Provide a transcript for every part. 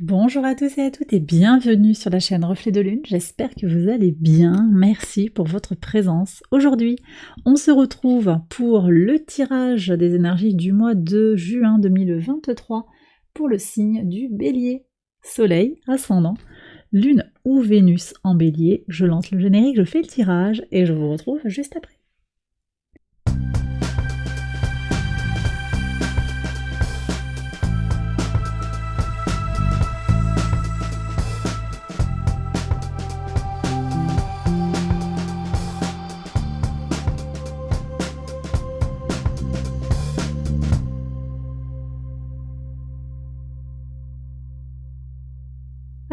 Bonjour à tous et à toutes et bienvenue sur la chaîne Reflet de Lune. J'espère que vous allez bien. Merci pour votre présence. Aujourd'hui, on se retrouve pour le tirage des énergies du mois de juin 2023 pour le signe du Bélier. Soleil, ascendant, Lune ou Vénus en Bélier. Je lance le générique, je fais le tirage et je vous retrouve juste après.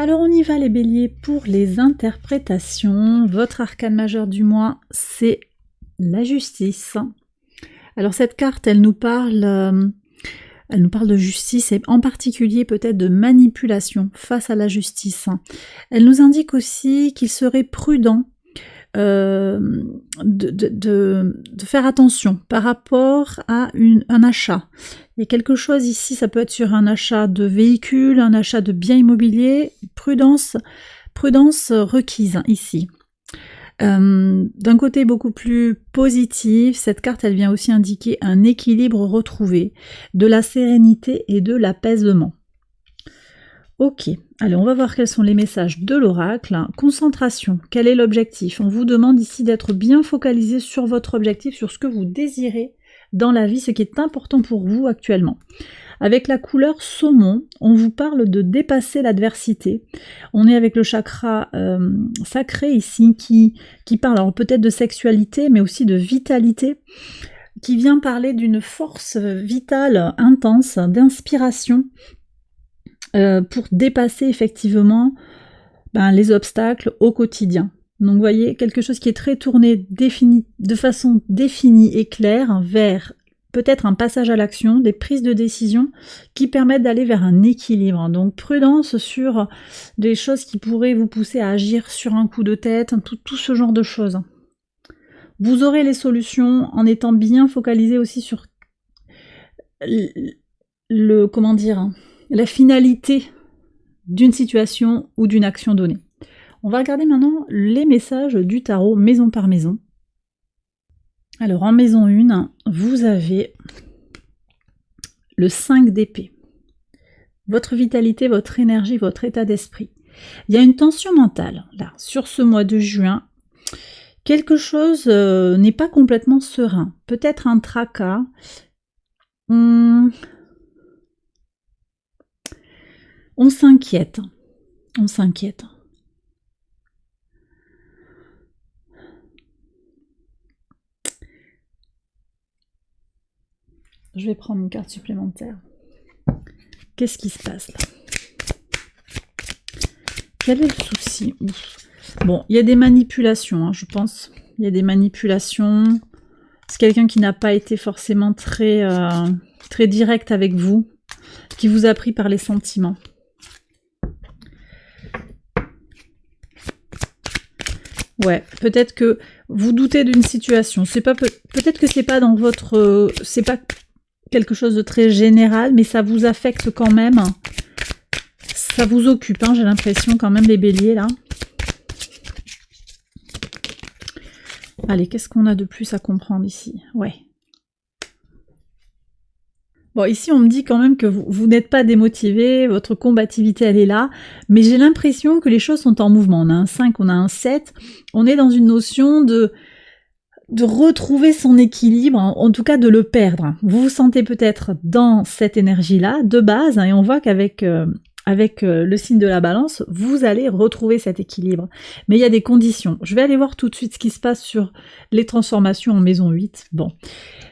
Alors on y va les béliers pour les interprétations. Votre arcane majeur du mois, c'est la justice. Alors cette carte, elle nous parle de justice et en particulier peut-être de manipulation face à la justice. Elle nous indique aussi qu'il serait prudent de faire attention par rapport à un achat. Il y a quelque chose ici, ça peut être sur un achat de véhicule, un achat de biens immobiliers, prudence requise ici. D'un côté beaucoup plus positif, cette carte elle vient aussi indiquer un équilibre retrouvé, de la sérénité et de l'apaisement. Ok, allez, on va voir quels sont les messages de l'oracle. Concentration, quel est l'objectif? On vous demande ici d'être bien focalisé sur votre objectif, sur ce que vous désirez dans la vie, ce qui est important pour vous actuellement. Avec la couleur saumon, on vous parle de dépasser l'adversité. On est avec le chakra sacré ici qui parle alors peut-être de sexualité, mais aussi de vitalité, qui vient parler d'une force vitale intense, d'inspiration, pour dépasser effectivement les obstacles au quotidien. Donc vous voyez, quelque chose qui est très tourné de façon définie et claire vers peut-être un passage à l'action, des prises de décision qui permettent d'aller vers un équilibre. Donc prudence sur des choses qui pourraient vous pousser à agir sur un coup de tête, tout ce genre de choses. Vous aurez les solutions en étant bien focalisé aussi sur la finalité d'une situation ou d'une action donnée. On va regarder maintenant les messages du tarot maison par maison. Alors en maison 1, vous avez le 5 d'épée. Votre vitalité, votre énergie, votre état d'esprit. Il y a une tension mentale là sur ce mois de juin. Quelque chose n'est pas complètement serein. Peut-être un tracas. On s'inquiète. Je vais prendre une carte supplémentaire. Qu'est-ce qui se passe là? Quel est le souci? Bon, il y a des manipulations, je pense. Il y a des manipulations. C'est quelqu'un qui n'a pas été forcément très direct avec vous, qui vous a pris par les sentiments. Ouais, peut-être que vous doutez d'une situation. Peut-être que c'est pas dans votre, c'est pas quelque chose de très général, mais ça vous affecte quand même. Ça vous occupe, j'ai l'impression quand même les béliers là. Allez, qu'est-ce qu'on a de plus à comprendre ici? Ouais. Bon, ici, on me dit quand même que vous n'êtes pas démotivé, votre combativité, elle est là, mais j'ai l'impression que les choses sont en mouvement. On a un 5, on a un 7, on est dans une notion de retrouver son équilibre, en tout cas de le perdre. Vous vous sentez peut-être dans cette énergie-là, de base, et on voit qu'avec le signe de la balance, vous allez retrouver cet équilibre. Mais il y a des conditions. Je vais aller voir tout de suite ce qui se passe sur les transformations en maison 8. Bon.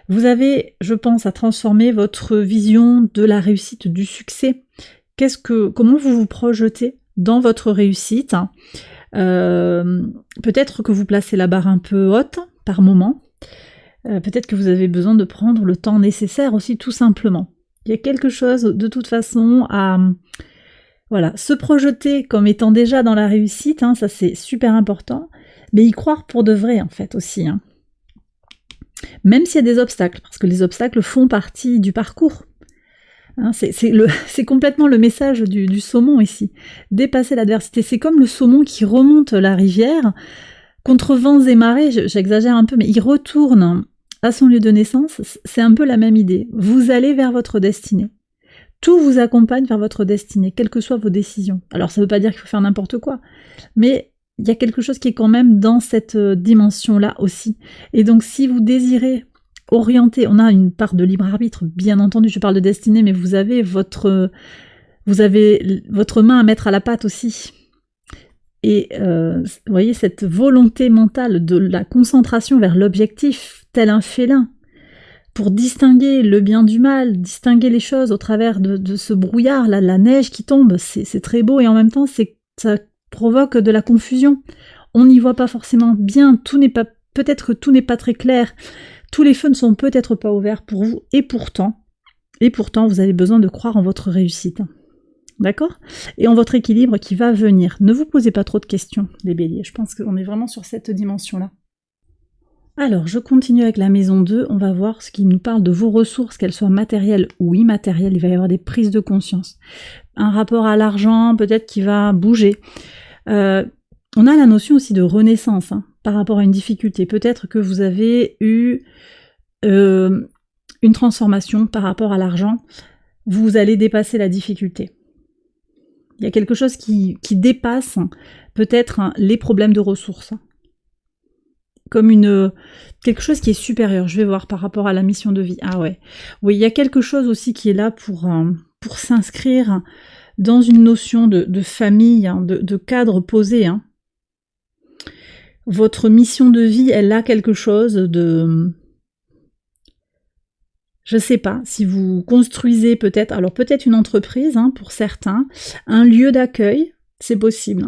Vous avez, je pense, à transformer votre vision de la réussite, du succès. Comment vous vous projetez dans votre réussite? Peut-être que vous placez la barre un peu haute par moment. Peut-être que vous avez besoin de prendre le temps nécessaire aussi, tout simplement. Il y a quelque chose, de toute façon, à se projeter comme étant déjà dans la réussite, ça c'est super important, mais y croire pour de vrai, en fait, aussi. Même s'il y a des obstacles, parce que les obstacles font partie du parcours. Hein, c'est complètement le message du saumon ici. Dépasser l'adversité. C'est comme le saumon qui remonte la rivière contre vents et marées, j'exagère un peu, mais il retourne à son lieu de naissance. C'est un peu la même idée. Vous allez vers votre destinée. Tout vous accompagne vers votre destinée, quelles que soient vos décisions. Alors ça ne veut pas dire qu'il faut faire n'importe quoi, mais il y a quelque chose qui est quand même dans cette dimension-là aussi. Et donc si vous désirez orienter, on a une part de libre arbitre, bien entendu, je parle de destinée, mais vous avez votre main à mettre à la pâte aussi. Et vous voyez, cette volonté mentale de la concentration vers l'objectif, tel un félin, pour distinguer le bien du mal, distinguer les choses au travers de ce brouillard, là, la neige qui tombe, c'est très beau, et en même temps, ça provoque de la confusion. On n'y voit pas forcément bien, peut-être que tout n'est pas très clair, tous les feux ne sont peut-être pas ouverts pour vous, et pourtant, vous avez besoin de croire en votre réussite. D'accord ? Et en votre équilibre qui va venir. Ne vous posez pas trop de questions, les béliers. Je pense qu'on est vraiment sur cette dimension-là. Alors, je continue avec la maison 2. On va voir ce qui nous parle de vos ressources, qu'elles soient matérielles ou immatérielles. Il va y avoir des prises de conscience. Un rapport à l'argent, peut-être qui va bouger. On a la notion aussi de renaissance par rapport à une difficulté. Peut-être que vous avez eu une transformation par rapport à l'argent. Vous allez dépasser la difficulté. Il y a quelque chose qui dépasse peut-être les problèmes de ressources. Comme quelque chose qui est supérieur. Je vais voir par rapport à la mission de vie. Ah ouais. Oui, il y a quelque chose aussi qui est là pour s'inscrire dans une notion de famille, de cadre posé. Votre mission de vie, elle a quelque chose de... Je sais pas, si vous construisez peut-être une entreprise pour certains, un lieu d'accueil, c'est possible.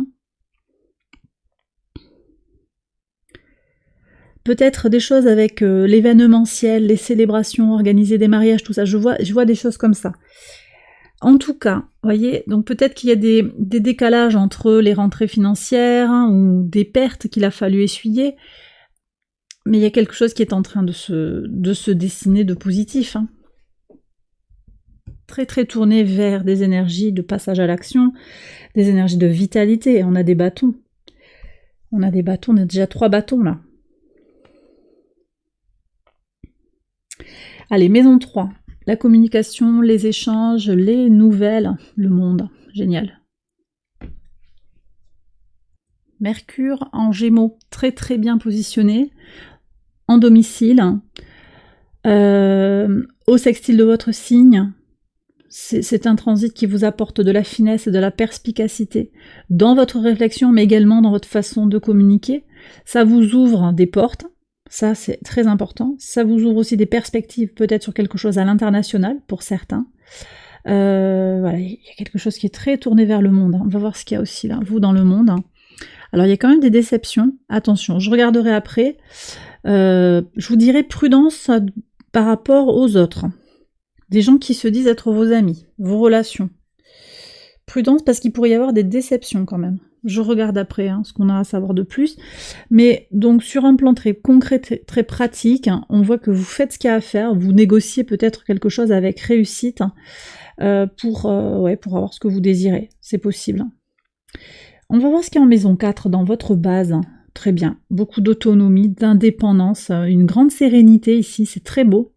Peut-être des choses avec l'événementiel, les célébrations, organiser des mariages, tout ça, je vois des choses comme ça. En tout cas, voyez, donc peut-être qu'il y a des décalages entre les rentrées financières ou des pertes qu'il a fallu essuyer, mais il y a quelque chose qui est en train de se dessiner de positif. Très très tourné vers des énergies de passage à l'action, des énergies de vitalité. On a des bâtons. On a déjà 3 bâtons là. Allez, maison 3. La communication, les échanges, les nouvelles, le monde. Génial. Mercure en Gémeaux, très très bien positionné. En domicile, au sextile de votre signe, c'est un transit qui vous apporte de la finesse et de la perspicacité dans votre réflexion, mais également dans votre façon de communiquer. Ça vous ouvre des portes, ça c'est très important. Ça vous ouvre aussi des perspectives, peut-être sur quelque chose à l'international, pour certains. Voilà, il y a quelque chose qui est très tourné vers le monde. On va voir ce qu'il y a aussi là, vous dans le monde. Alors il y a quand même des déceptions, attention, je regarderai après. Je vous dirais prudence par rapport aux autres. Des gens qui se disent être vos amis, vos relations. Prudence parce qu'il pourrait y avoir des déceptions quand même. Je regarde après ce qu'on a à savoir de plus. Mais donc sur un plan très concret, très pratique, on voit que vous faites ce qu'il y a à faire, vous négociez peut-être quelque chose avec réussite pour avoir ce que vous désirez. C'est possible. On va voir ce qu'il y a en maison 4 dans votre base. Très bien, beaucoup d'autonomie, d'indépendance, une grande sérénité ici, c'est très beau.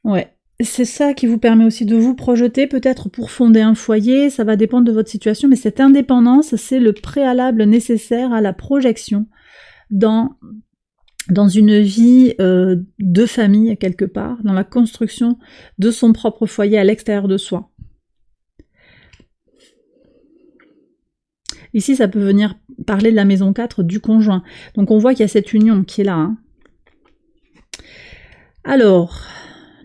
Ouais, c'est ça qui vous permet aussi de vous projeter, peut-être pour fonder un foyer, ça va dépendre de votre situation, mais cette indépendance, c'est le préalable nécessaire à la projection dans une vie de famille quelque part, dans la construction de son propre foyer à l'extérieur de soi. Ici, ça peut venir parler de la maison 4 du conjoint. Donc on voit qu'il y a cette union qui est là. Alors,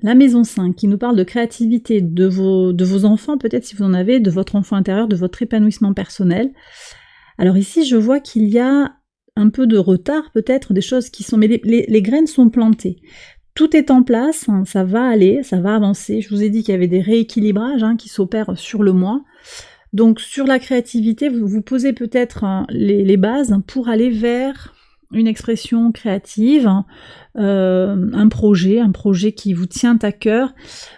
la maison 5 qui nous parle de créativité de vos enfants, peut-être si vous en avez, de votre enfant intérieur, de votre épanouissement personnel. Alors ici, je vois qu'il y a un peu de retard, peut-être, des choses qui sont... Mais les graines sont plantées. Tout est en place, ça va aller, ça va avancer. Je vous ai dit qu'il y avait des rééquilibrages qui s'opèrent sur le mois. Donc sur la créativité, vous posez peut-être les bases pour aller vers une expression créative, un projet qui vous tient à cœur,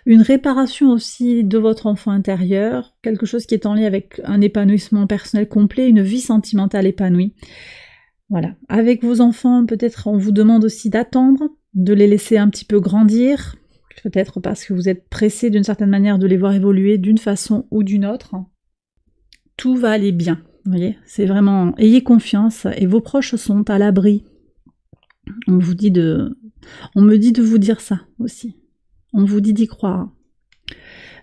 une réparation aussi de votre enfant intérieur, quelque chose qui est en lien avec un épanouissement personnel complet, une vie sentimentale épanouie. Voilà. Avec vos enfants, peut-être on vous demande aussi d'attendre, de les laisser un petit peu grandir, peut-être parce que vous êtes pressé d'une certaine manière de les voir évoluer d'une façon ou d'une autre. Tout va aller bien, vous voyez, c'est vraiment, ayez confiance et vos proches sont à l'abri. On me dit de vous dire ça aussi. On vous dit d'y croire.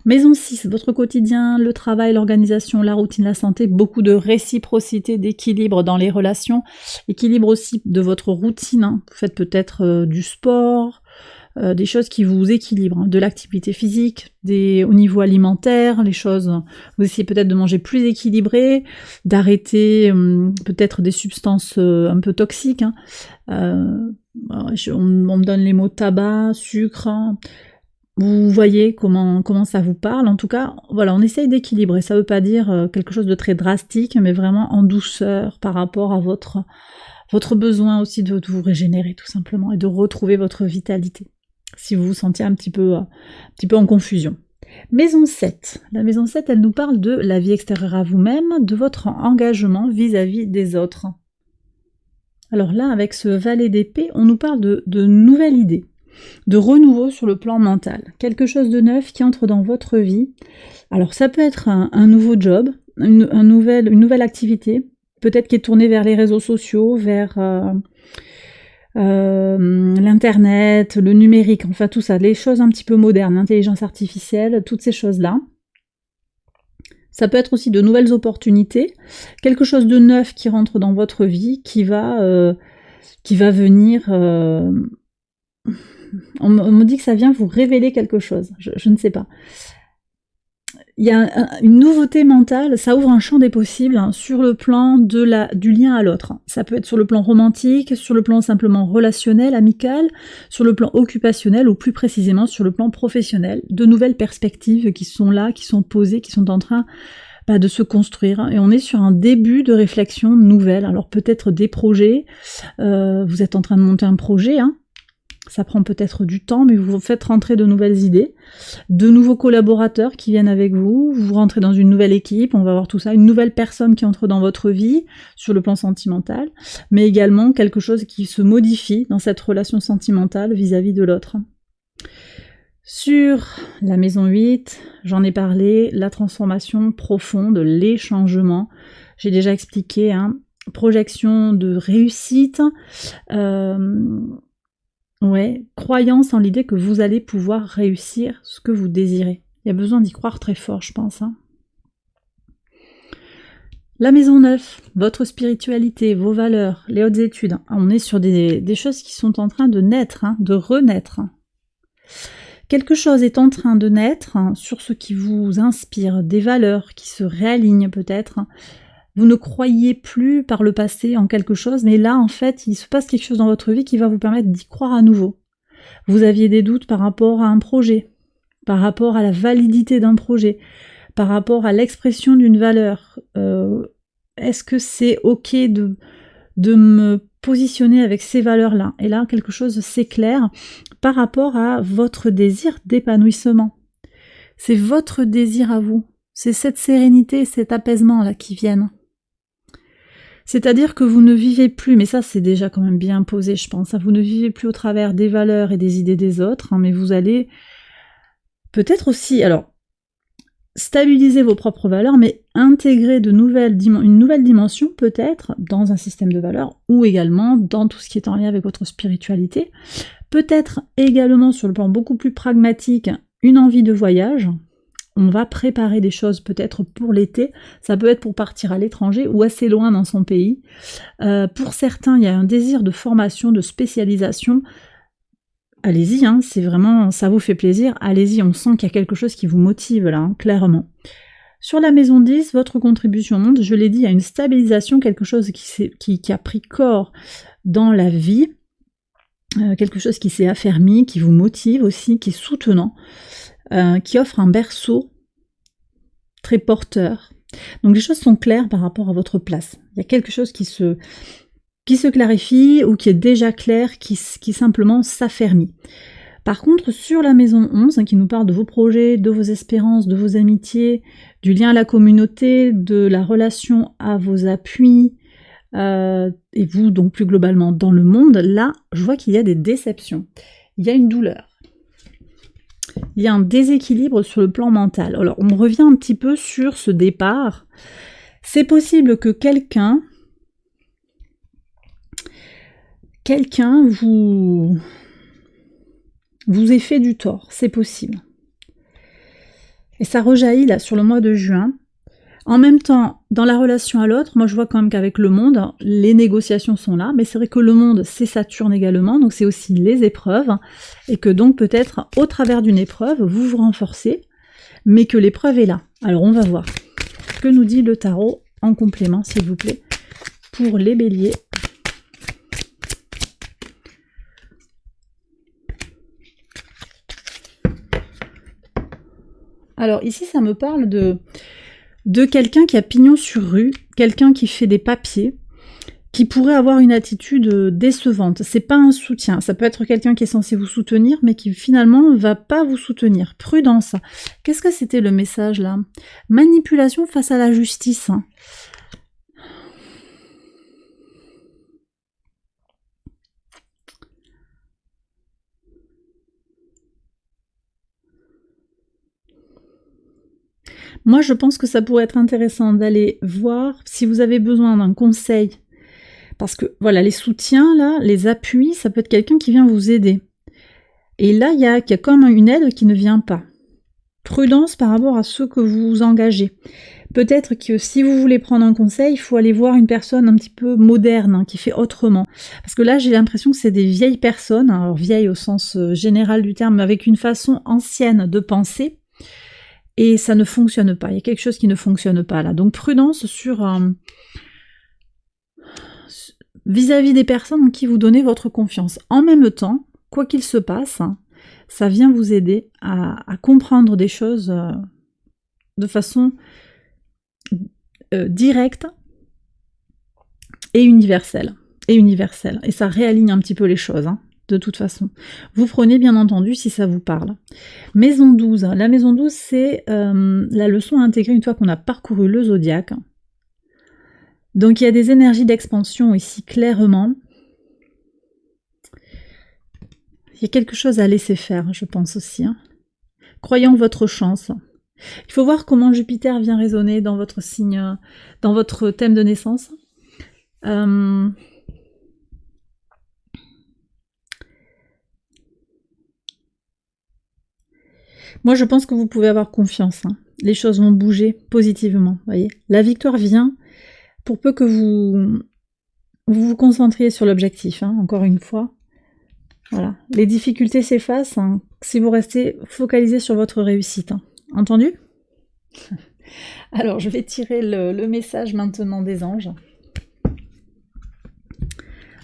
Maison 6, votre quotidien, le travail, l'organisation, la routine, la santé, beaucoup de réciprocité, d'équilibre dans les relations, équilibre aussi de votre routine. Vous faites peut-être du sport, des choses qui vous équilibrent, de l'activité physique, au niveau alimentaire, les choses, vous essayez peut-être de manger plus équilibré, d'arrêter peut-être des substances un peu toxiques. On me donne les mots tabac, sucre. Vous voyez comment ça vous parle. En tout cas, voilà, on essaye d'équilibrer. Ça ne veut pas dire quelque chose de très drastique, mais vraiment en douceur par rapport à votre besoin aussi de vous régénérer tout simplement et de retrouver votre vitalité. Si vous vous sentiez un petit peu en confusion. Maison 7. La maison 7, elle nous parle de la vie extérieure à vous-même, de votre engagement vis-à-vis des autres. Alors là, avec ce valet d'épée, on nous parle de nouvelles idées, de renouveau sur le plan mental. Quelque chose de neuf qui entre dans votre vie. Alors ça peut être un nouveau job, une nouvelle activité, peut-être qui est tournée vers les réseaux sociaux, vers l'internet, le numérique, enfin tout ça, les choses un petit peu modernes, l'intelligence artificielle, toutes ces choses-là. Ça peut être aussi de nouvelles opportunités, quelque chose de neuf qui rentre dans votre vie, qui va venir... On me dit que ça vient vous révéler quelque chose, je ne sais pas. Il y a une nouveauté mentale, ça ouvre un champ des possibles sur le plan du lien à l'autre. Ça peut être sur le plan romantique, sur le plan simplement relationnel, amical, sur le plan occupationnel ou plus précisément sur le plan professionnel. De nouvelles perspectives qui sont là, qui sont posées, qui sont en train de se construire. Et on est sur un début de réflexion nouvelle. Alors peut-être des projets, vous êtes en train de monter un projet, ça prend peut-être du temps, mais vous faites rentrer de nouvelles idées, de nouveaux collaborateurs qui viennent avec vous, vous rentrez dans une nouvelle équipe, on va voir tout ça, une nouvelle personne qui entre dans votre vie sur le plan sentimental, mais également quelque chose qui se modifie dans cette relation sentimentale vis-à-vis de l'autre. Sur la maison 8, j'en ai parlé, la transformation profonde, les changements, j'ai déjà expliqué, projection de réussite, croyance en l'idée que vous allez pouvoir réussir ce que vous désirez. Il y a besoin d'y croire très fort, je pense. La maison 9, votre spiritualité, vos valeurs, les hautes études. On est sur des choses qui sont en train de naître, de renaître. Quelque chose est en train de naître sur ce qui vous inspire, des valeurs qui se réalignent peut-être. Vous ne croyez plus par le passé en quelque chose, mais là, en fait, il se passe quelque chose dans votre vie qui va vous permettre d'y croire à nouveau. Vous aviez des doutes par rapport à un projet, par rapport à la validité d'un projet, par rapport à l'expression d'une valeur. Est-ce que c'est ok de me positionner avec ces valeurs-là? Et là, quelque chose s'éclaire par rapport à votre désir d'épanouissement. C'est votre désir à vous. C'est cette sérénité, cet apaisement-là qui viennent. C'est-à-dire que vous ne vivez plus, mais ça c'est déjà quand même bien posé je pense, vous ne vivez plus au travers des valeurs et des idées des autres, mais vous allez peut-être aussi, stabiliser vos propres valeurs, mais intégrer une nouvelle dimension peut-être dans un système de valeurs, ou également dans tout ce qui est en lien avec votre spiritualité, peut-être également sur le plan beaucoup plus pragmatique, une envie de voyage. On va préparer des choses peut-être pour l'été, ça peut être pour partir à l'étranger ou assez loin dans son pays. Pour certains, il y a un désir de formation, de spécialisation. Allez-y, c'est vraiment, ça vous fait plaisir, allez-y, on sent qu'il y a quelque chose qui vous motive là, clairement. Sur la maison 10, votre contribution au monde, je l'ai dit, il y a une stabilisation, quelque chose qui a pris corps dans la vie, quelque chose qui s'est affermi, qui vous motive aussi, qui est soutenant. Qui offre un berceau très porteur. Donc les choses sont claires par rapport à votre place. Il y a quelque chose qui se qui se clarifie ou qui est déjà clair, qui simplement s'affermit. Par contre, sur la maison 11, qui nous parle de vos projets, de vos espérances, de vos amitiés, du lien à la communauté, de la relation à vos appuis, et vous donc plus globalement dans le monde, là, je vois qu'il y a des déceptions. Il y a une douleur. Il y a un déséquilibre sur le plan mental. Alors, on revient un petit peu sur ce départ. C'est possible que quelqu'un vous ait fait du tort, c'est possible. Et ça rejaillit là sur le mois de juin. En même temps, dans la relation à l'autre, moi je vois quand même qu'avec le monde, les négociations sont là, mais c'est vrai que le monde, c'est Saturne également, donc c'est aussi les épreuves, et que donc peut-être au travers d'une épreuve, vous vous renforcez, mais que l'épreuve est là. Alors on va voir. Que nous dit le tarot en complément, s'il vous plaît, pour les béliers. Alors ici, ça me parle de quelqu'un qui a pignon sur rue, quelqu'un qui fait des papiers, qui pourrait avoir une attitude décevante. C'est pas un soutien, ça peut être quelqu'un qui est censé vous soutenir, mais qui finalement va pas vous soutenir. Prudence. Qu'est-ce que c'était le message là? Manipulation face à la justice. Moi, je pense que ça pourrait être intéressant d'aller voir si vous avez besoin d'un conseil. Parce que, voilà, les soutiens, là, les appuis, ça peut être quelqu'un qui vient vous aider. Et là, il y a comme une aide qui ne vient pas. Prudence par rapport à ce que vous engagez. Peut-être que si vous voulez prendre un conseil, il faut aller voir une personne un petit peu moderne, hein, qui fait autrement. Parce que là, j'ai l'impression que c'est des vieilles personnes, alors vieilles au sens général du terme, mais avec une façon ancienne de penser. Et ça ne fonctionne pas. Il y a quelque chose qui ne fonctionne pas là. Donc prudence sur vis-à-vis des personnes en qui vous donnez votre confiance. En même temps, quoi qu'il se passe, ça vient vous aider à comprendre des choses de façon directe et universelle. Et ça réaligne un petit peu les choses, hein, de toute façon. Vous prenez bien entendu si ça vous parle. Maison 12. La maison 12, c'est la leçon à intégrer une fois qu'on a parcouru le zodiaque. Donc il y a des énergies d'expansion ici, clairement. Il y a quelque chose à laisser faire, je pense aussi. Hein. Croyez en votre chance. Il faut voir comment Jupiter vient résonner dans votre signe, dans votre thème de naissance. Moi, je pense que vous pouvez avoir confiance. Hein. Les choses vont bouger positivement. Voyez, la victoire vient pour peu que vous vous concentriez sur l'objectif. Hein, encore une fois. Voilà. Les difficultés s'effacent hein, si vous restez focalisé sur votre réussite. Hein. Entendu? Alors, je vais tirer le message maintenant des anges.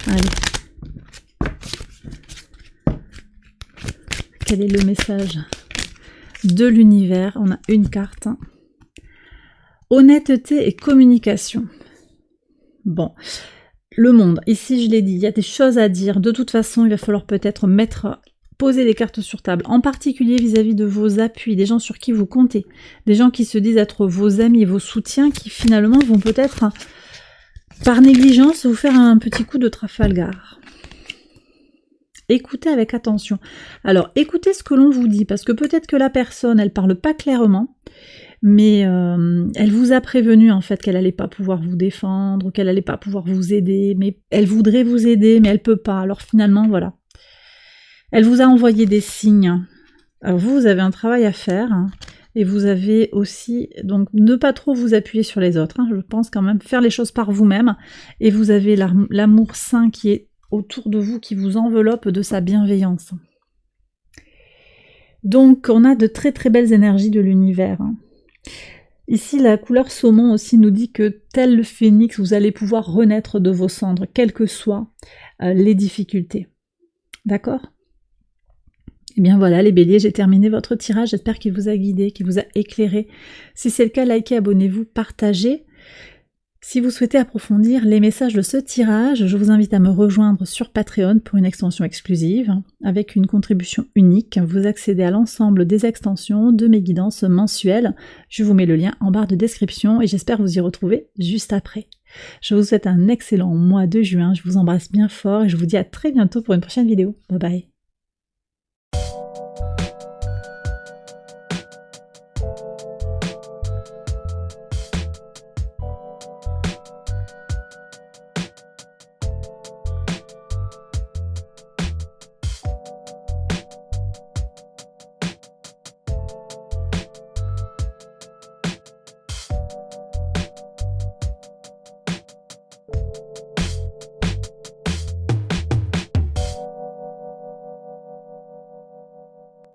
Allez. Quel est le message de l'univers? On a une carte. Honnêteté et communication. Bon. Le monde, ici je l'ai dit, il y a des choses à dire. De toute façon, il va falloir peut-être poser les cartes sur table, en particulier vis-à-vis de vos appuis, des gens sur qui vous comptez, des gens qui se disent être vos amis, vos soutiens, qui finalement vont peut-être, par négligence, vous faire un petit coup de Trafalgar. Écoutez avec attention. Alors, écoutez ce que l'on vous dit, parce que peut-être que la personne, elle parle pas clairement, mais elle vous a prévenu en fait qu'elle allait pas pouvoir vous défendre, qu'elle allait pas pouvoir vous aider, mais elle voudrait vous aider, mais elle peut pas. Alors finalement, voilà. Elle vous a envoyé des signes. Alors vous avez un travail à faire, hein, et vous avez aussi, donc ne pas trop vous appuyer sur les autres, hein, je pense quand même faire les choses par vous-même, et vous avez l'amour sain qui est autour de vous, qui vous enveloppe de sa bienveillance. Donc on a de très très belles énergies de l'univers, hein. Ici, la couleur saumon aussi nous dit que, tel le phénix, vous allez pouvoir renaître de vos cendres, quelles que soient les difficultés. D'accord? Eh bien voilà, les béliers, j'ai terminé votre tirage. J'espère qu'il vous a guidé, qu'il vous a éclairé. Si c'est le cas, likez, abonnez-vous, partagez. Si vous souhaitez approfondir les messages de ce tirage, je vous invite à me rejoindre sur Patreon pour une extension exclusive. Avec une contribution unique, vous accédez à l'ensemble des extensions de mes guidances mensuelles. Je vous mets le lien en barre de description et j'espère vous y retrouver juste après. Je vous souhaite un excellent mois de juin, je vous embrasse bien fort et je vous dis à très bientôt pour une prochaine vidéo. Bye bye.